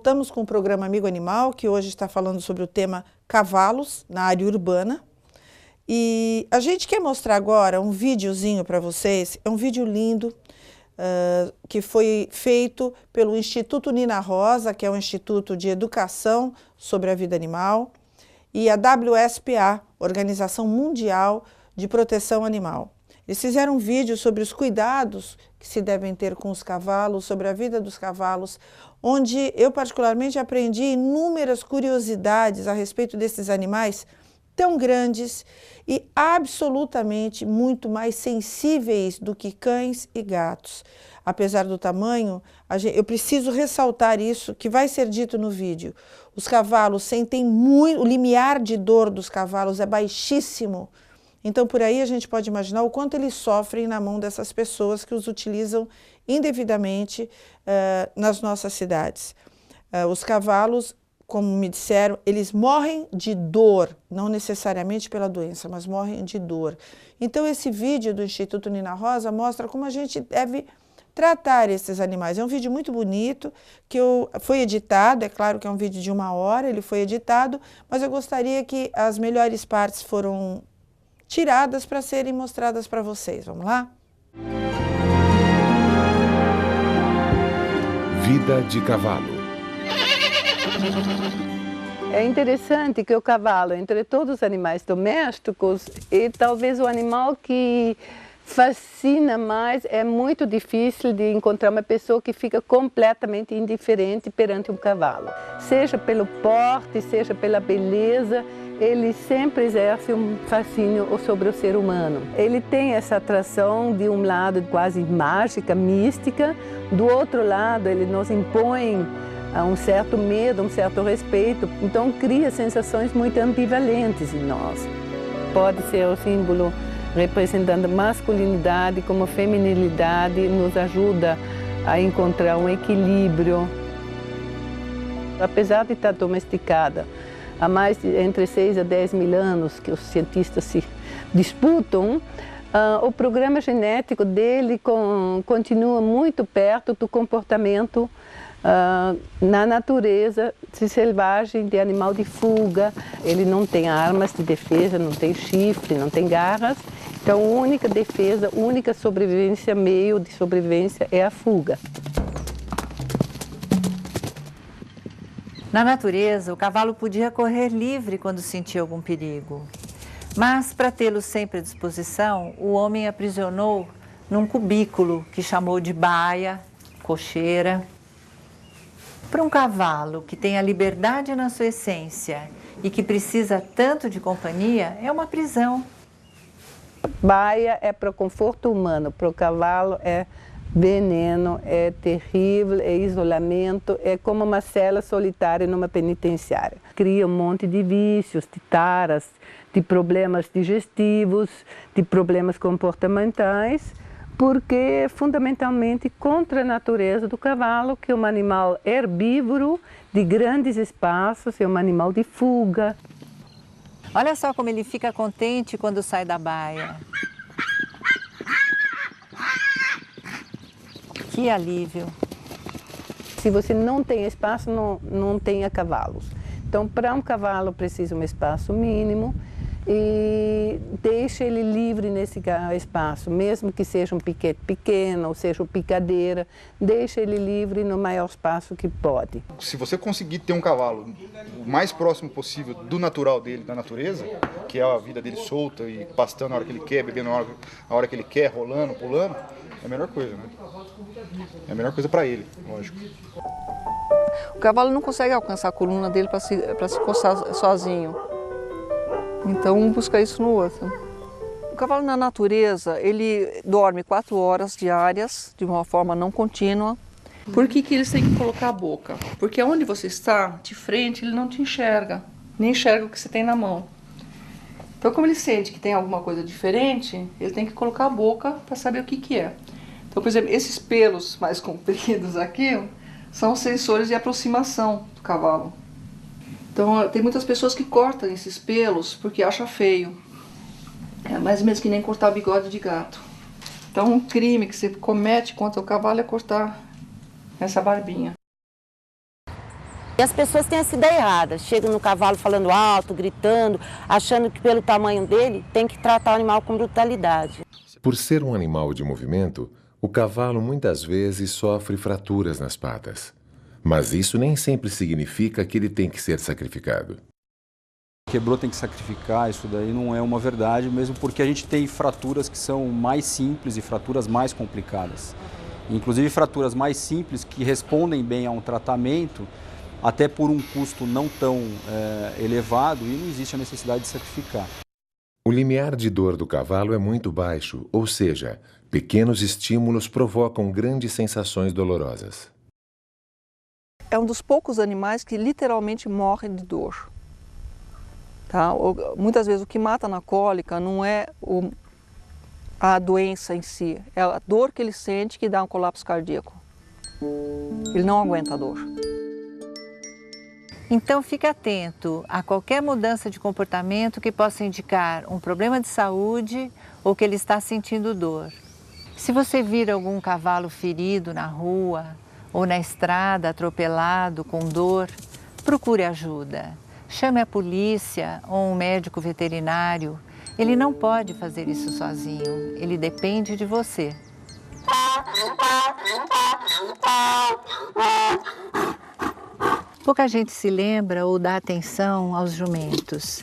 voltamos com o programa Amigo Animal, que hoje está falando sobre o tema cavalos na área urbana. E a gente quer mostrar agora um videozinho para vocês, é um vídeo lindo, que foi feito pelo Instituto Nina Rosa, que é um instituto de educação sobre a vida animal, e a WSPA, Organização Mundial de Proteção Animal. Eles fizeram um vídeo sobre os cuidados que se devem ter com os cavalos, sobre a vida dos cavalos, onde eu particularmente aprendi inúmeras curiosidades a respeito desses animais tão grandes e absolutamente muito mais sensíveis do que cães e gatos. Apesar do tamanho, eu preciso ressaltar isso, que vai ser dito no vídeo. Os cavalos sentem muito, o limiar de dor dos cavalos é baixíssimo. Então, por aí a gente pode imaginar o quanto eles sofrem na mão dessas pessoas que os utilizam indevidamente nas nossas cidades. Os cavalos, como me disseram, eles morrem de dor, não necessariamente pela doença, mas morrem de dor. Então, esse vídeo do Instituto Nina Rosa mostra como a gente deve tratar esses animais. É um vídeo muito bonito, que foi editado, é claro que é um vídeo de 1 hora, ele foi editado, mas eu gostaria que as melhores partes foram tiradas para serem mostradas para vocês. Vamos lá? Vida de cavalo. É interessante que o cavalo, entre todos os animais domésticos, é talvez o animal que fascina mais. É muito difícil de encontrar uma pessoa que fica completamente indiferente perante um cavalo. Seja pelo porte, seja pela beleza, ele sempre exerce um fascínio sobre o ser humano. Ele tem essa atração de um lado quase mágica, mística, do outro lado ele nos impõe um certo medo, um certo respeito, então cria sensações muito ambivalentes em nós. Pode ser o símbolo representando masculinidade, como feminilidade, nos ajuda a encontrar um equilíbrio. Apesar de estar domesticada há entre 6 a 10 mil anos que os cientistas se disputam, o programa genético dele continua muito perto do comportamento na natureza selvagem de animal de fuga. Ele não tem armas de defesa, não tem chifre, não tem garras. Então, a única defesa, a única sobrevivência, meio de sobrevivência é a fuga. Na natureza, o cavalo podia correr livre quando sentia algum perigo. Mas, para tê-lo sempre à disposição, o homem aprisionou num cubículo que chamou de baia, cocheira. Para um cavalo que tem a liberdade na sua essência e que precisa tanto de companhia, é uma prisão. Baia é para o conforto humano, para o cavalo é veneno, é terrível, é isolamento, é como uma cela solitária numa penitenciária. Cria um monte de vícios, de taras, de problemas digestivos, de problemas comportamentais, porque é fundamentalmente contra a natureza do cavalo, que é um animal herbívoro, de grandes espaços, é um animal de fuga. Olha só como ele fica contente quando sai da baia. Que alívio! Se você não tem espaço, não tenha cavalos. Então, para um cavalo precisa um espaço mínimo e deixa ele livre nesse espaço, mesmo que seja um piquete pequeno, ou seja, uma picadeira, deixa ele livre no maior espaço que pode. Se você conseguir ter um cavalo o mais próximo possível do natural dele, da natureza, que é a vida dele solta e pastando na hora que ele quer, bebendo na hora que ele quer, rolando, pulando, é a melhor coisa, né? É a melhor coisa para ele, lógico. O cavalo não consegue alcançar a coluna dele para se coçar sozinho. Então, um busca isso no outro. O cavalo na natureza, ele dorme 4 horas diárias, de uma forma não contínua. Por que eles têm que colocar a boca? Porque onde você está, de frente, ele não te enxerga, nem enxerga o que você tem na mão. Então, como ele sente que tem alguma coisa diferente, ele tem que colocar a boca para saber o que é. Então, por exemplo, esses pelos mais compridos aqui são sensores de aproximação do cavalo. Então, tem muitas pessoas que cortam esses pelos porque acham feio. É mais ou menos que nem cortar o bigode de gato. Então, um crime que você comete contra o cavalo é cortar essa barbinha. E as pessoas têm essa ideia errada, chegam no cavalo falando alto, gritando, achando que pelo tamanho dele tem que tratar o animal com brutalidade. Por ser um animal de movimento, o cavalo muitas vezes sofre fraturas nas patas. Mas isso nem sempre significa que ele tem que ser sacrificado. Quebrou, tem que sacrificar, isso daí não é uma verdade, mesmo porque a gente tem fraturas que são mais simples e fraturas mais complicadas. Inclusive fraturas mais simples que respondem bem a um tratamento, até por um custo não tão elevado, e não existe a necessidade de sacrificar. O limiar de dor do cavalo é muito baixo, ou seja, pequenos estímulos provocam grandes sensações dolorosas. É um dos poucos animais que literalmente morre de dor. Tá? Muitas vezes o que mata na cólica não é a doença em si, é a dor que ele sente que dá um colapso cardíaco. Ele não aguenta a dor. Então fique atento a qualquer mudança de comportamento que possa indicar um problema de saúde ou que ele está sentindo dor. Se você vir algum cavalo ferido na rua ou na estrada, atropelado, com dor, procure ajuda. Chame a polícia ou um médico veterinário. Ele não pode fazer isso sozinho, ele depende de você. Pouca gente se lembra ou dá atenção aos jumentos.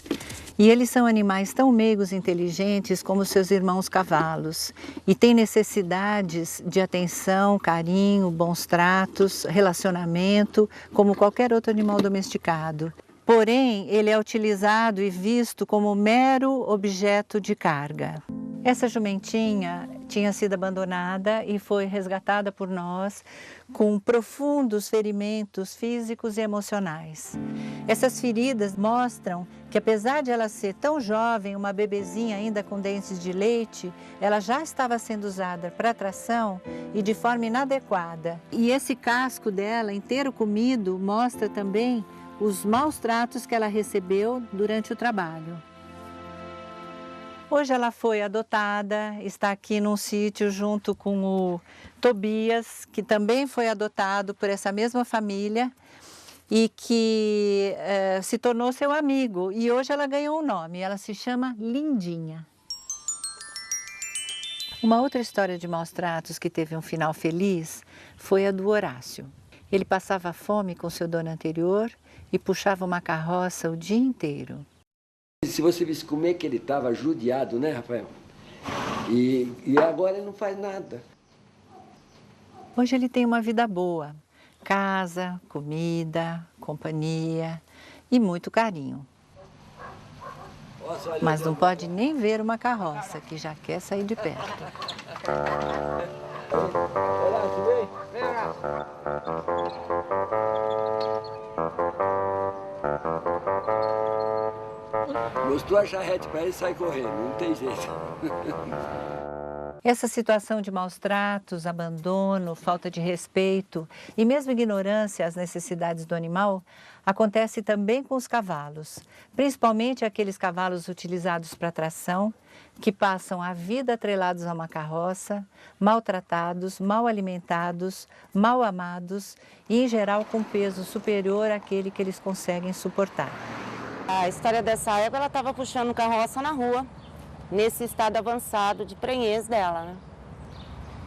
E eles são animais tão meigos e inteligentes como seus irmãos cavalos. E têm necessidades de atenção, carinho, bons tratos, relacionamento, como qualquer outro animal domesticado. Porém, ele é utilizado e visto como mero objeto de carga. Essa jumentinha tinha sido abandonada e foi resgatada por nós com profundos ferimentos físicos e emocionais. Essas feridas mostram que, apesar de ela ser tão jovem, uma bebezinha ainda com dentes de leite, ela já estava sendo usada para tração e de forma inadequada. E esse casco dela, inteiro comido, mostra também os maus tratos que ela recebeu durante o trabalho. Hoje ela foi adotada, está aqui num sítio junto com o Tobias, que também foi adotado por essa mesma família e que se tornou seu amigo. E hoje ela ganhou um nome, ela se chama Lindinha. Uma outra história de maus tratos que teve um final feliz foi a do Horácio. Ele passava fome com seu dono anterior e puxava uma carroça o dia inteiro. Se você visse como é que ele estava judiado, né, Rafael? E agora ele não faz nada. Hoje ele tem uma vida boa. Casa, comida, companhia e muito carinho. Mas não pode nem ver uma carroça, que já quer sair de perto. Olá, tudo bem? Vem cá. Mostrou a charrete para ele e sai correndo, não tem jeito. Essa situação de maus tratos, abandono, falta de respeito e mesmo ignorância às necessidades do animal acontece também com os cavalos, principalmente aqueles cavalos utilizados para tração, que passam a vida atrelados a uma carroça, maltratados, mal alimentados, mal amados e, em geral, com peso superior àquele que eles conseguem suportar. A história dessa égua, ela estava puxando carroça na rua, nesse estado avançado de prenhez dela, né?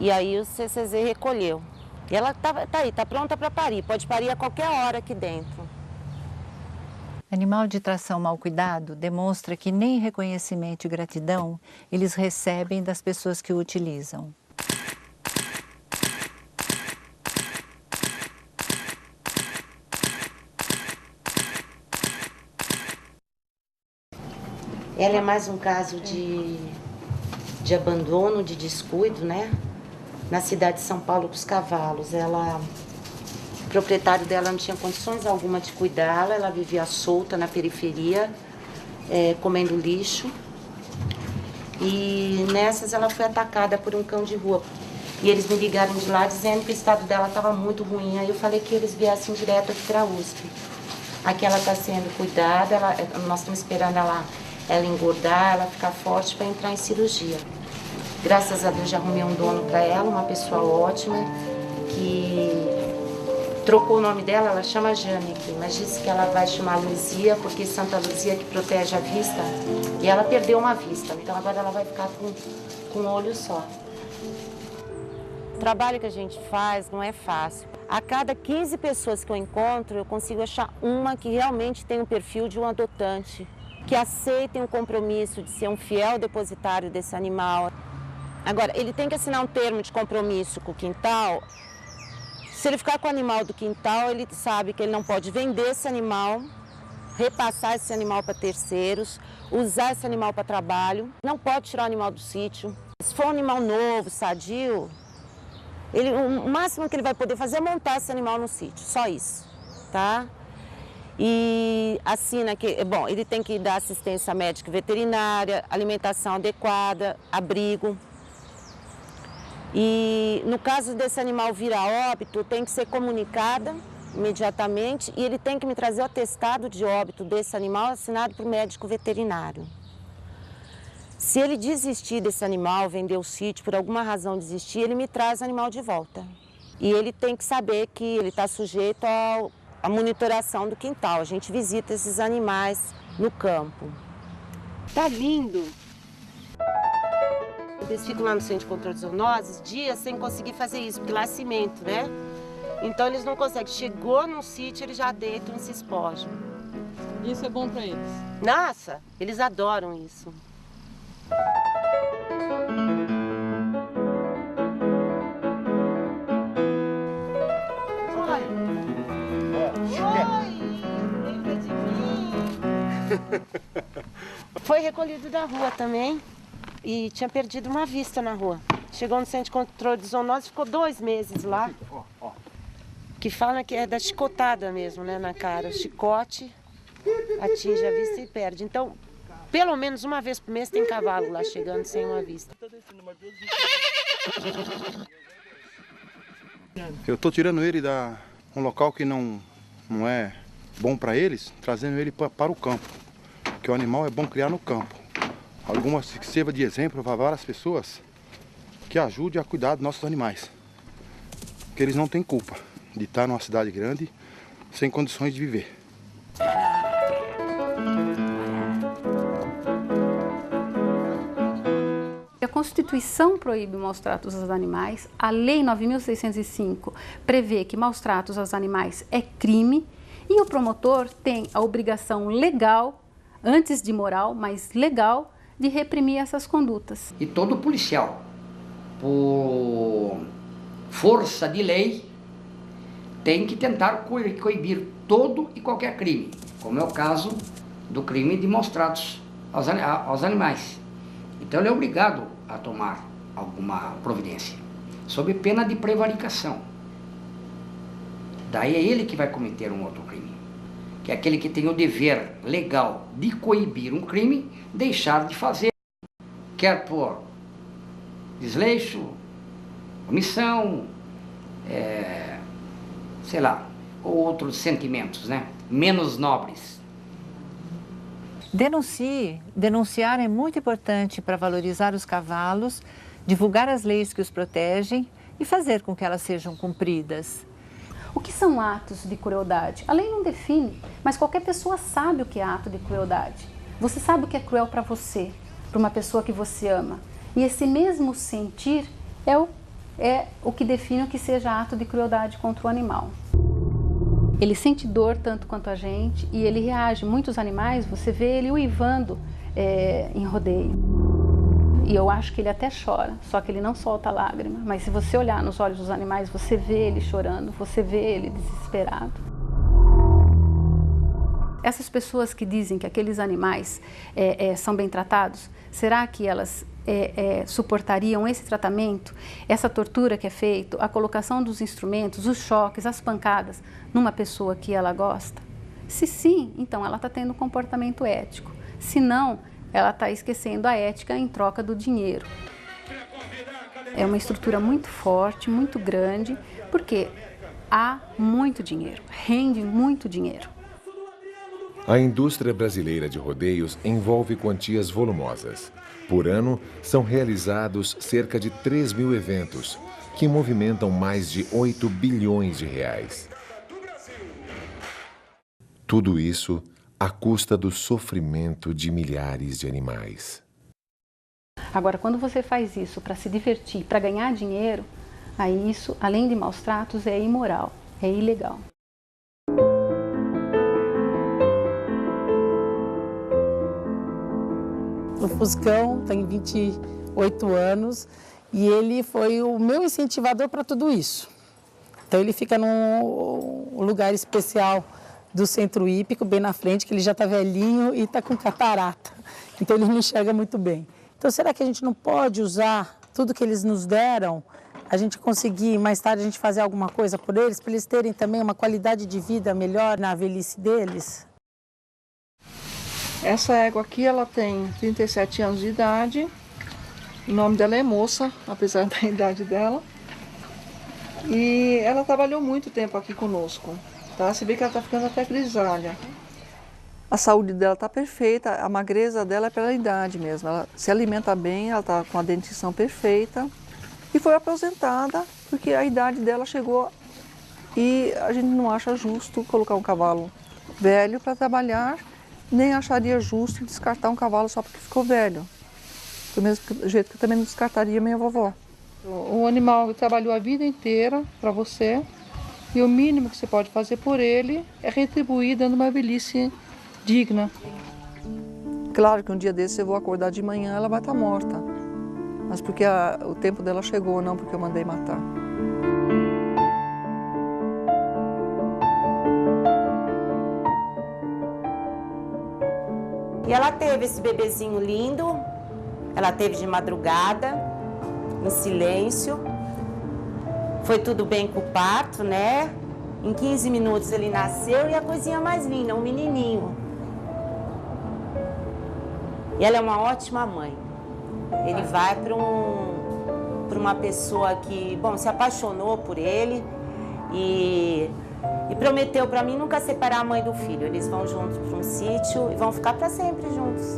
E aí o CCZ recolheu. E ela tá aí, tá pronta para parir, pode parir a qualquer hora aqui dentro. Animal de tração mal cuidado demonstra que nem reconhecimento e gratidão eles recebem das pessoas que o utilizam. Ela é mais um caso de abandono, de descuido, né? Na cidade de São Paulo com os cavalos. O proprietário dela não tinha condições alguma de cuidá-la, ela vivia solta na periferia, comendo lixo. E nessas ela foi atacada por um cão de rua. E eles me ligaram de lá dizendo que o estado dela estava muito ruim. Aí eu falei que eles viessem direto aqui para a USP. Aqui ela está sendo cuidada, nós estamos esperando ela engordar, ela ficar forte para entrar em cirurgia. Graças a Deus já arrumei um dono para ela, uma pessoa ótima, que trocou o nome dela, ela chama Jânique, mas disse que ela vai chamar Luzia, porque Santa Luzia que protege a vista, e ela perdeu uma vista, então agora ela vai ficar com um olho só. O trabalho que a gente faz não é fácil. A cada 15 pessoas que eu encontro, eu consigo achar uma que realmente tem o perfil de um adotante, que aceitem o compromisso de ser um fiel depositário desse animal. Agora, ele tem que assinar um termo de compromisso com o quintal. Se ele ficar com o animal do quintal, ele sabe que ele não pode vender esse animal, repassar esse animal para terceiros, usar esse animal para trabalho, não pode tirar o animal do sítio. Se for um animal novo, sadio, o máximo que ele vai poder fazer é montar esse animal no sítio, só isso, tá? E assina que, bom, ele tem que dar assistência médica e veterinária, alimentação adequada, abrigo. E no caso desse animal vir a óbito, tem que ser comunicada imediatamente e ele tem que me trazer o atestado de óbito desse animal assinado por médico veterinário. Se ele desistir desse animal, vender o sítio, por alguma razão desistir, ele me traz o animal de volta. E ele tem que saber que ele está sujeito à monitoração do quintal. A gente visita esses animais no campo. Tá lindo! Eles ficam lá no centro de controle de zoonoses dias sem conseguir fazer isso, porque lá é cimento, né? Então eles não conseguem. Chegou num sítio, eles já deitam e se espojam. Isso é bom para eles? Nossa, eles adoram isso. Foi recolhido da rua também. E tinha perdido uma vista na rua. Chegou no centro de controle de zoonose, ficou 2 meses lá. Que fala que é da chicotada mesmo, né, na cara. O chicote atinge a vista e perde. Então, pelo menos uma vez por mês tem cavalo lá chegando sem uma vista. Eu estou tirando ele da um local que não é bom para eles, trazendo ele para o campo. Porque o animal é bom criar no campo. Algumas que sirva de exemplo para várias pessoas que ajudem a cuidar dos nossos animais. Porque eles não têm culpa de estar numa cidade grande sem condições de viver. A Constituição proíbe maus tratos aos animais, a Lei 9.605 prevê que maus tratos aos animais é crime e o promotor tem a obrigação legal, antes de moral, mas legal, de reprimir essas condutas. E todo policial, por força de lei, tem que tentar coibir todo e qualquer crime, como é o caso do crime de maus tratos aos animais. Então ele é obrigado a tomar alguma providência, sob pena de prevaricação. Daí é ele que vai cometer um outro crime, que é aquele que tem o dever legal de coibir um crime, deixar de fazer, quer por desleixo, omissão, sei lá, ou outros sentimentos, né, menos nobres. Denuncie. Denunciar é muito importante para valorizar os cavalos, divulgar as leis que os protegem e fazer com que elas sejam cumpridas. O que são atos de crueldade? A lei não define, mas qualquer pessoa sabe o que é ato de crueldade. Você sabe o que é cruel para você, para uma pessoa que você ama. E esse mesmo sentir é o que define o que seja ato de crueldade contra o animal. Ele sente dor tanto quanto a gente e ele reage. Muitos animais, você vê ele uivando em rodeio. E eu acho que ele até chora, só que ele não solta lágrima. Mas se você olhar nos olhos dos animais, você vê ele chorando, você vê ele desesperado. Essas pessoas que dizem que aqueles animais são bem tratados, será que elas suportariam esse tratamento, essa tortura que é feita, a colocação dos instrumentos, os choques, as pancadas, numa pessoa que ela gosta? Se sim, então ela está tendo um comportamento ético. Se não, ela está esquecendo a ética em troca do dinheiro. É uma estrutura muito forte, muito grande, porque há muito dinheiro, rende muito dinheiro. A indústria brasileira de rodeios envolve quantias volumosas. Por ano, são realizados cerca de 3.000 eventos, que movimentam mais de 8 bilhões de reais. Tudo isso à custa do sofrimento de milhares de animais. Agora, quando você faz isso para se divertir, para ganhar dinheiro, aí isso, além de maus tratos, é imoral, é ilegal. O Fuscão tem 28 anos e ele foi o meu incentivador para tudo isso. Então ele fica num lugar especial do centro hípico, bem na frente, que ele já está velhinho e está com catarata. Então ele não enxerga muito bem. Então será que a gente não pode usar tudo que eles nos deram, a gente conseguir mais tarde a gente fazer alguma coisa por eles, para eles terem também uma qualidade de vida melhor na velhice deles? Essa égua aqui, ela tem 37 anos de idade. O nome dela é Moça, apesar da idade dela. E ela trabalhou muito tempo aqui conosco, tá? Você vê que ela tá ficando até grisalha. A saúde dela está perfeita, a magreza dela é pela idade mesmo. Ela se alimenta bem, ela está com a dentição perfeita. E foi aposentada porque a idade dela chegou e a gente não acha justo colocar um cavalo velho para trabalhar, nem acharia justo descartar um cavalo só porque ficou velho. Do mesmo jeito que eu também não descartaria minha vovó. O animal trabalhou a vida inteira para você e o mínimo que você pode fazer por ele é retribuir dando uma velhice digna. Claro que um dia desse eu vou acordar de manhã, ela vai estar morta. Mas porque o tempo dela chegou, não porque eu mandei matar. E ela teve esse bebezinho lindo, ela teve de madrugada, em silêncio. Foi tudo bem com o parto, né? Em 15 minutos ele nasceu e a coisinha mais linda, um menininho. E ela é uma ótima mãe. Ele vai para uma pessoa que, bom, se apaixonou por ele e prometeu para mim nunca separar a mãe do filho. Eles vão juntos para um sítio e vão ficar para sempre juntos.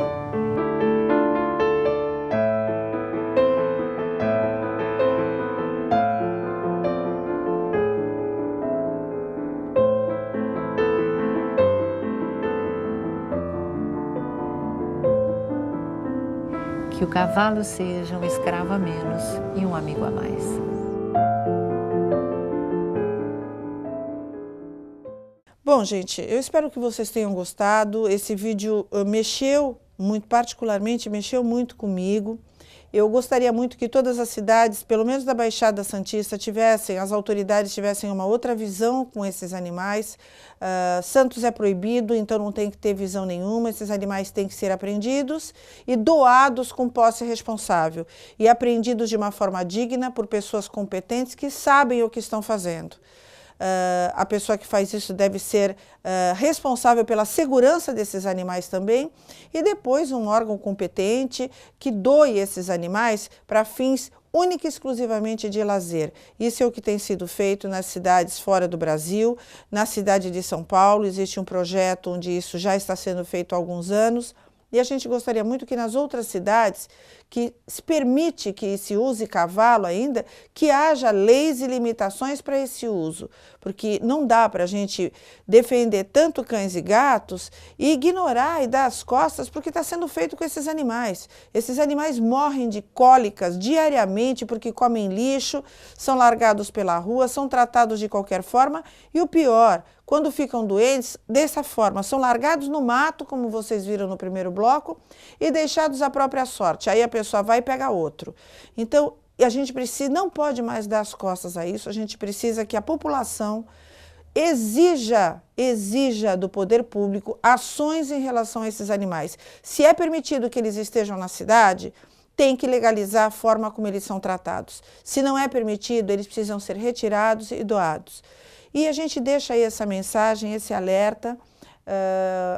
Que o cavalo seja um escravo a menos e um amigo a mais. Bom, gente, eu espero que vocês tenham gostado. Esse vídeo mexeu muito, particularmente, mexeu muito comigo. Eu gostaria muito que todas as cidades, pelo menos da Baixada Santista, as autoridades tivessem uma outra visão com esses animais. Santos é proibido, então não tem que ter visão nenhuma. Esses animais têm que ser apreendidos e doados com posse responsável. E apreendidos de uma forma digna por pessoas competentes que sabem o que estão fazendo. A pessoa que faz isso deve ser responsável pela segurança desses animais também e depois um órgão competente que doe esses animais para fins única e exclusivamente de lazer. Isso é o que tem sido feito nas cidades fora do Brasil. Na cidade de São Paulo existe um projeto onde isso já está sendo feito há alguns anos. E a gente gostaria muito que nas outras cidades que se permite que se use cavalo ainda, que haja leis e limitações para esse uso. Porque não dá para a gente defender tanto cães e gatos e ignorar e dar as costas porque está sendo feito com esses animais. Esses animais morrem de cólicas diariamente porque comem lixo, são largados pela rua, são tratados de qualquer forma e o pior, quando ficam doentes, dessa forma, são largados no mato, como vocês viram no primeiro bloco, e deixados à própria sorte. Aí a pessoa vai e pega outro. Então, a gente não pode mais dar as costas a isso, a gente precisa que a população exija do poder público ações em relação a esses animais. Se é permitido que eles estejam na cidade, tem que legalizar a forma como eles são tratados. Se não é permitido, eles precisam ser retirados e doados. E a gente deixa aí essa mensagem, esse alerta.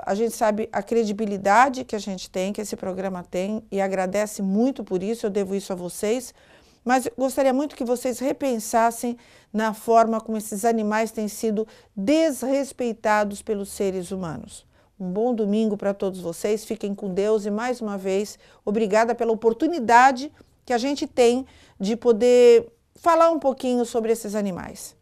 A gente sabe a credibilidade que a gente tem, que esse programa tem, e agradece muito por isso, eu devo isso a vocês. Mas gostaria muito que vocês repensassem na forma como esses animais têm sido desrespeitados pelos seres humanos. Um bom domingo para todos vocês, fiquem com Deus e mais uma vez, obrigada pela oportunidade que a gente tem de poder falar um pouquinho sobre esses animais.